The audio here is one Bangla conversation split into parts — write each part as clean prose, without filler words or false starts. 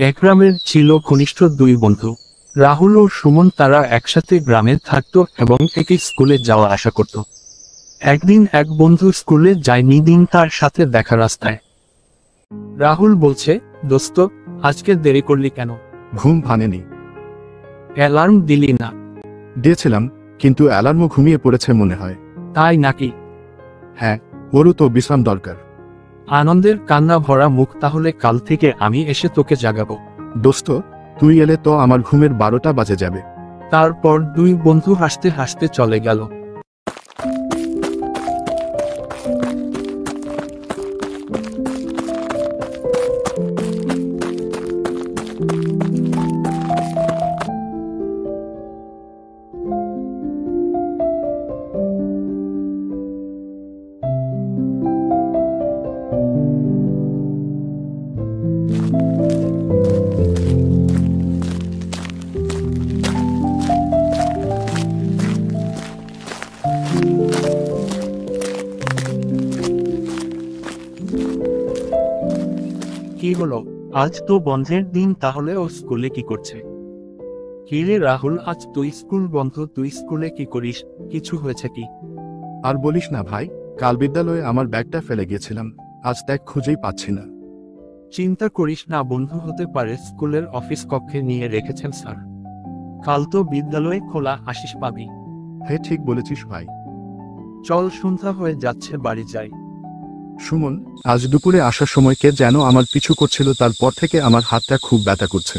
এক গ্রামের ছিল ঘনিষ্ঠ দুই বন্ধু, রাহুল ও সুমন। তারা একসাথে গ্রামে থাকত এবং একই স্কুলে যাওয়া আসা করত। একদিন এক বন্ধু স্কুলে যায়নি, দিন তার সাথে দেখা রাস্তায়। রাহুল বলছে, দোস্ত, আজকে দেরি করলি কেন? ঘুম ভাঙেনি। অ্যালার্ম দিলি না? দিয়েছিলাম, কিন্তু অ্যালার্মও ঘুমিয়ে পড়েছে মনে হয়। তাই নাকি? হ্যাঁ, ওরও তো বিশ্রাম দরকার। আনন্দের কান্না ভরা মুখ। তাহলে কাল থেকে আমি এসে তোকে জাগাবো। দোস্ত, তুই এলে তো আমার ঘুমের 12টা বাজে যাবে। তারপর দুই বন্ধু হাসতে হাসতে চলে গেল। কি হলো? আজ তো বন্ধের দিন, তাহলে ও স্কুলে কি করছে? কি রে রাহুল, আজ তুই স্কুল বন্ধ, তুই স্কুলে কি করিস? কিছু হয়েছে কি? আর বলিস না ভাই, কাল বিদ্যালয়ে আমার ব্যাগটা ফেলে গিয়েছিলাম, আজ দেখ খুঁজেই পাচ্ছি না। চিন্তা করিস না বন্ধু, হতে পারে স্কুলের অফিস কক্ষে নিয়ে রেখেছেন স্যার। কাল তো বিদ্যালয়ে খোলা, আসিস পাবি। হ্যাঁ, ঠিক বলেছিস ভাই। চল, সন্ধ্যা হয়ে যাচ্ছে, বাড়ি যাই। সুমন, আজ দুপুরে আসার সময় কে যেন আমার পিছু করছিল, তারপর থেকে আমার হাতটা খুব ব্যথা করছে।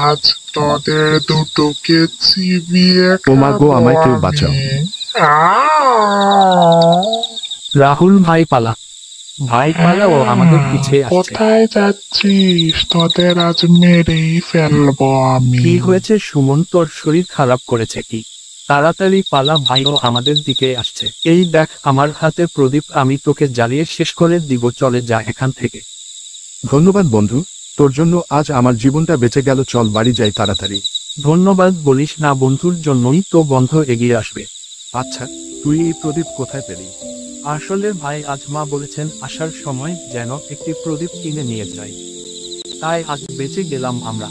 আজ তোদের দুটোকে চিবিয়ে ও মা গো, খাবো আমায় কেউ আমি। বাঁচাও। রাহুল ভাই পালা, ভাই পালা, ও আমাদের পিছে আসছে। কোথায় যাচ্ছিস? তোদের আজ মেরেই ফেলবো আমি। কি হয়েছে সুমন, তোর শরীর খারাপ করেছে কি? তাড়াতাড়ি পালা ভাই, ও আমাদের দিকে আসছে। এই দেখ আমার হাতে প্রদীপ, আমি তোকে জ্বালিয়ে শেষ করে দিব, চলে যা এখান থেকে। ধন্যবাদ বন্ধু, তোর জন্য আজ আমার জীবনটা বেঁচে গেল। চল বাড়ি যাই তাড়াতাড়ি। ধন্যবাদ বলিস না, বন্ধুর জন্যই তো বন্ধ এগিয়ে আসবে। আচ্ছা, তুই এই প্রদীপ কোথায় পেলি? আসলে ভাই, আজ মা বলেছেন আসার সময় যেন একটি প্রদীপ কিনে নিয়ে যাই, তাই আজ বেঁচে গেলাম আমরা।